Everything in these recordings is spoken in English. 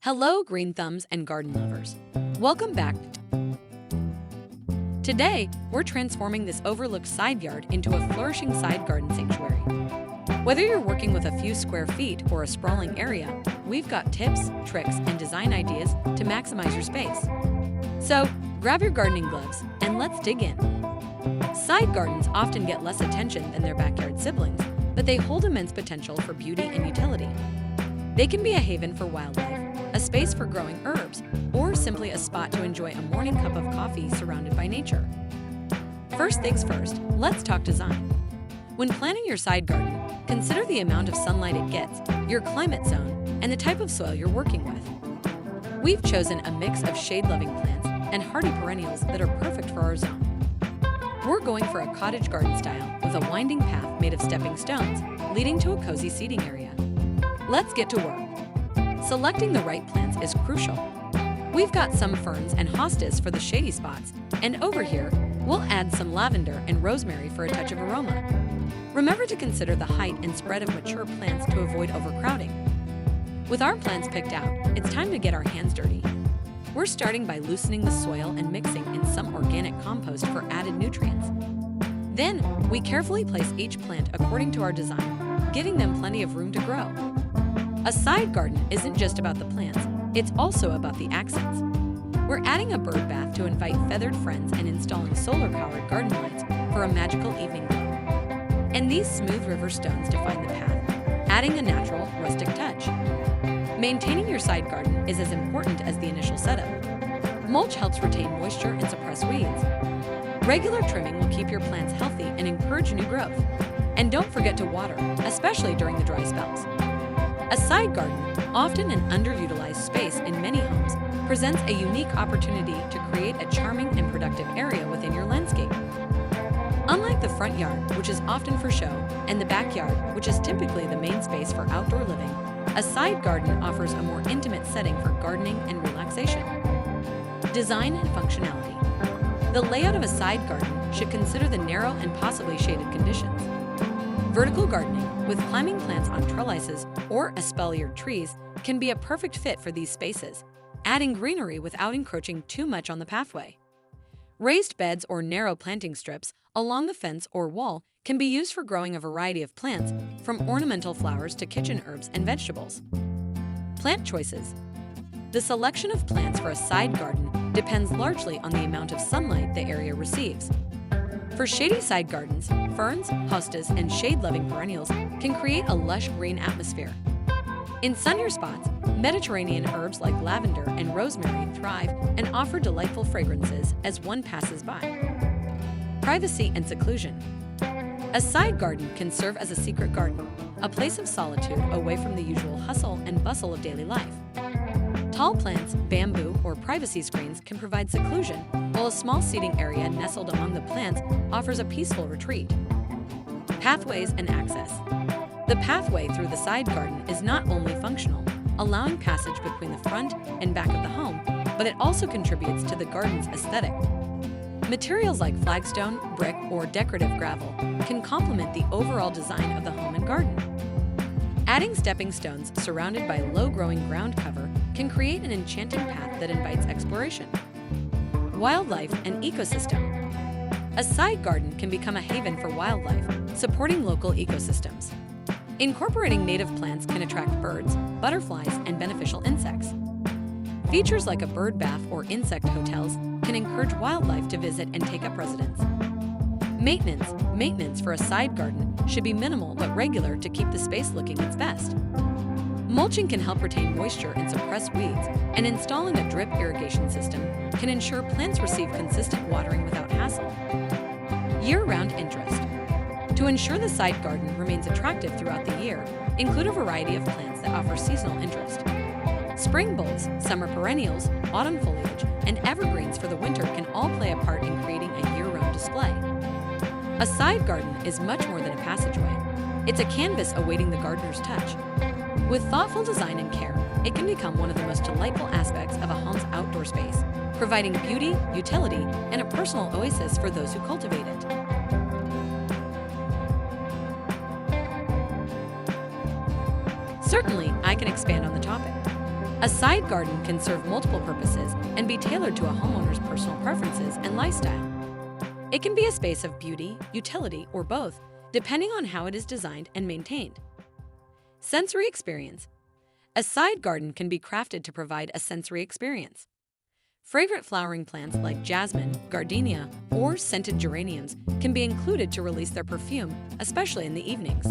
Hello, green thumbs and garden lovers. Welcome back. Today, we're transforming this overlooked side yard into a flourishing side garden sanctuary. Whether you're working with a few square feet or a sprawling area, we've got tips, tricks, and design ideas to maximize your space. So, grab your gardening gloves and let's dig in. Side gardens often get less attention than their backyard siblings, but they hold immense potential for beauty and utility. They can be a haven for wildlife, a space for growing herbs, or simply a spot to enjoy a morning cup of coffee surrounded by nature. First things first, let's talk design. When planning your side garden, consider the amount of sunlight it gets, your climate zone, and the type of soil you're working with. We've chosen a mix of shade-loving plants and hardy perennials that are perfect for our zone. We're going for a cottage garden style with a winding path made of stepping stones, leading to a cozy seating area. Let's get to work. Selecting the right plants is crucial. We've got some ferns and hostas for the shady spots, and over here, we'll add some lavender and rosemary for a touch of aroma. Remember to consider the height and spread of mature plants to avoid overcrowding. With our plants picked out, it's time to get our hands dirty. We're starting by loosening the soil and mixing in some organic compost for added nutrients. Then, we carefully place each plant according to our design, giving them plenty of room to grow. A side garden isn't just about the plants, it's also about the accents. We're adding a bird bath to invite feathered friends and installing solar-powered garden lights for a magical evening glow. And these smooth river stones define the path, adding a natural, rustic touch. Maintaining your side garden is as important as the initial setup. Mulch helps retain moisture and suppress weeds. Regular trimming will keep your plants healthy and encourage new growth. And don't forget to water, especially during the dry spells. A side garden, often an underutilized space in many homes, presents a unique opportunity to create a charming and productive area within your landscape. Unlike the front yard, which is often for show, and the backyard, which is typically the main space for outdoor living, a side garden offers a more intimate setting for gardening and relaxation. Design and functionality. The layout of a side garden should consider the narrow and possibly shaded conditions. Vertical gardening, with climbing plants on trellises or espaliered trees, can be a perfect fit for these spaces, adding greenery without encroaching too much on the pathway. Raised beds or narrow planting strips along the fence or wall can be used for growing a variety of plants, from ornamental flowers to kitchen herbs and vegetables. Plant choices. The selection of plants for a side garden depends largely on the amount of sunlight the area receives. For shady side gardens, ferns, hostas, and shade-loving perennials can create a lush green atmosphere. In sunnier spots, Mediterranean herbs like lavender and rosemary thrive and offer delightful fragrances as one passes by. Privacy and seclusion. A side garden can serve as a secret garden, a place of solitude away from the usual hustle and bustle of daily life. Tall plants, bamboo, or privacy screens can provide seclusion, while a small seating area nestled among the plants offers a peaceful retreat. Pathways and access. The pathway through the side garden is not only functional, allowing passage between the front and back of the home, but it also contributes to the garden's aesthetic. Materials like flagstone, brick, or decorative gravel can complement the overall design of the home and garden. Adding stepping stones surrounded by low-growing ground cover can create an enchanting path that invites exploration. Wildlife and ecosystem. A side garden can become a haven for wildlife, supporting local ecosystems. Incorporating native plants can attract birds, butterflies, and beneficial insects. Features like a bird bath or insect hotels can encourage wildlife to visit and take up residence. Maintenance for a side garden should be minimal but regular to keep the space looking its best. Mulching can help retain moisture and suppress weeds, and installing a drip irrigation system can ensure plants receive consistent watering without hassle. Year-round interest. To ensure the side garden remains attractive throughout the year, include a variety of plants that offer seasonal interest. Spring bulbs, summer perennials, autumn foliage, and evergreens for the winter can all play a part in creating a year-round display. A side garden is much more than a passageway. It's a canvas awaiting the gardener's touch. With thoughtful design and care, it can become one of the most delightful aspects of a home's outdoor space, providing beauty, utility, and a personal oasis for those who cultivate it. Certainly, I can expand on the topic. A side garden can serve multiple purposes and be tailored to a homeowner's personal preferences and lifestyle. It can be a space of beauty, utility, or both, depending on how it is designed and maintained. Sensory experience. A side garden can be crafted to provide a sensory experience. Fragrant flowering plants like jasmine, gardenia, or scented geraniums can be included to release their perfume, especially in the evenings.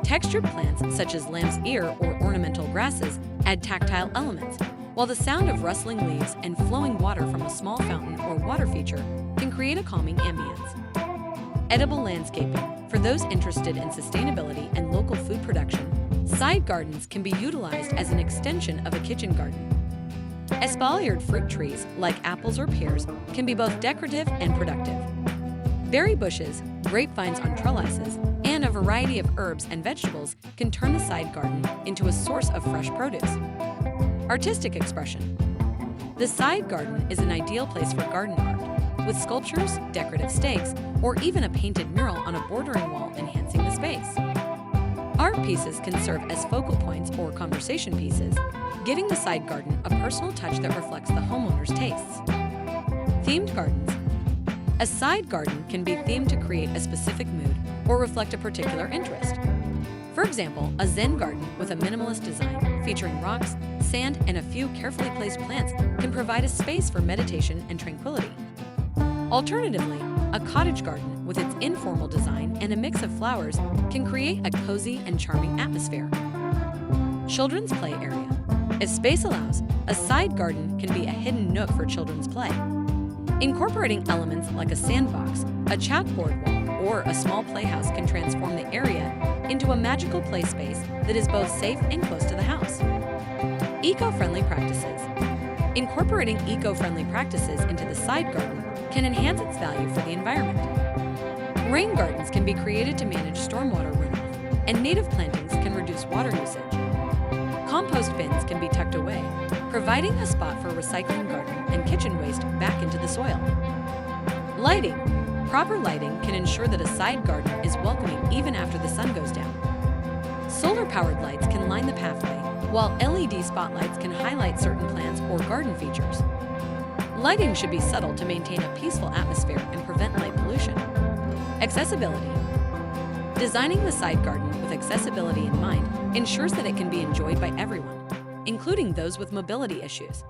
Textured plants such as lamb's ear or ornamental grasses add tactile elements, while the sound of rustling leaves and flowing water from a small fountain or water feature can create a calming ambience. Edible landscaping. For those interested in sustainability and local food production, side gardens can be utilized as an extension of a kitchen garden. Espaliered fruit trees, like apples or pears, can be both decorative and productive. Berry bushes, grapevines on trellises, and a variety of herbs and vegetables can turn the side garden into a source of fresh produce. Artistic expression. The side garden is an ideal place for garden art, with sculptures, decorative stakes, or even a painted mural on a bordering wall enhancing the space. Art pieces can serve as focal points or conversation pieces, giving the side garden a personal touch that reflects the homeowner's tastes. Themed gardens. A side garden can be themed to create a specific mood or reflect a particular interest. For example, a Zen garden with a minimalist design featuring rocks, sand, and a few carefully placed plants can provide a space for meditation and tranquility. Alternatively, a cottage garden with its informal design and a mix of flowers can create a cozy and charming atmosphere. Children's play area. If space allows, a side garden can be a hidden nook for children's play. Incorporating elements like a sandbox, a chalkboard wall, or a small playhouse can transform the area into a magical play space that is both safe and close to the house. Eco-friendly practices. Incorporating eco-friendly practices into the side garden can enhance its value for the environment. Rain gardens can be created to manage stormwater runoff, and native plantings can reduce water usage. Compost bins can be tucked away, providing a spot for recycling garden and kitchen waste back into the soil. Lighting. Proper lighting can ensure that a side garden is welcoming even after the sun goes down. Solar-powered lights can line the pathway, while LED spotlights can highlight certain plants or garden features. Lighting should be subtle to maintain a peaceful atmosphere and prevent light pollution. Accessibility. Designing the side garden with accessibility in mind ensures that it can be enjoyed by everyone, including those with mobility issues.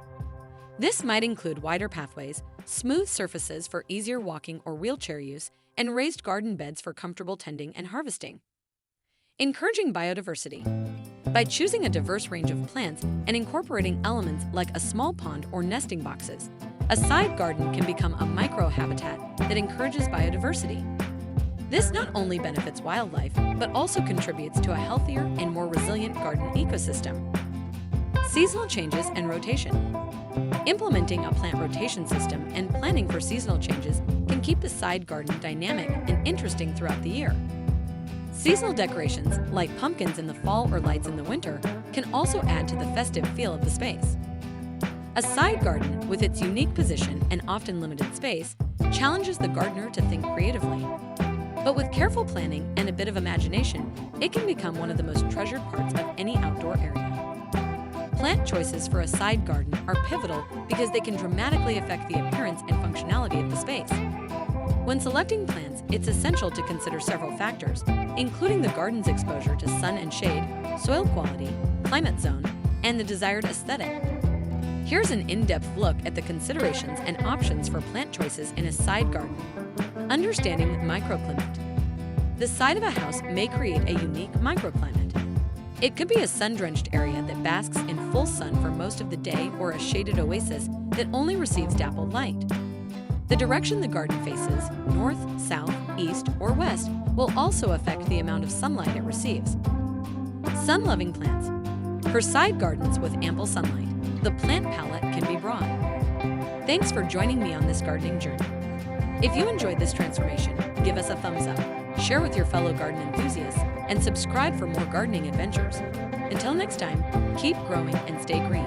This might include wider pathways, smooth surfaces for easier walking or wheelchair use, and raised garden beds for comfortable tending and harvesting. Encouraging biodiversity. By choosing a diverse range of plants and incorporating elements like a small pond or nesting boxes, a side garden can become a micro-habitat that encourages biodiversity. This not only benefits wildlife, but also contributes to a healthier and more resilient garden ecosystem. Seasonal changes and rotation. Implementing a plant rotation system and planning for seasonal changes can keep the side garden dynamic and interesting throughout the year. Seasonal decorations, like pumpkins in the fall or lights in the winter, can also add to the festive feel of the space. A side garden, with its unique position and often limited space, challenges the gardener to think creatively. But with careful planning and a bit of imagination, it can become one of the most treasured parts of any outdoor area. Plant choices for a side garden are pivotal because they can dramatically affect the appearance and functionality of the space. When selecting plants, it's essential to consider several factors, including the garden's exposure to sun and shade, soil quality, climate zone, and the desired aesthetic. Here's an in-depth look at the considerations and options for plant choices in a side garden. Understanding microclimate. The side of a house may create a unique microclimate. It could be a sun-drenched area that basks in full sun for most of the day, or a shaded oasis that only receives dappled light. The direction the garden faces, north, south, east, or west, will also affect the amount of sunlight it receives. Sun-loving plants. For side gardens with ample sunlight, the plant palette can be broad. Thanks for joining me on this gardening journey. If you enjoyed this transformation, give us a thumbs up, share with your fellow garden enthusiasts, and subscribe for more gardening adventures. Until next time, keep growing and stay green.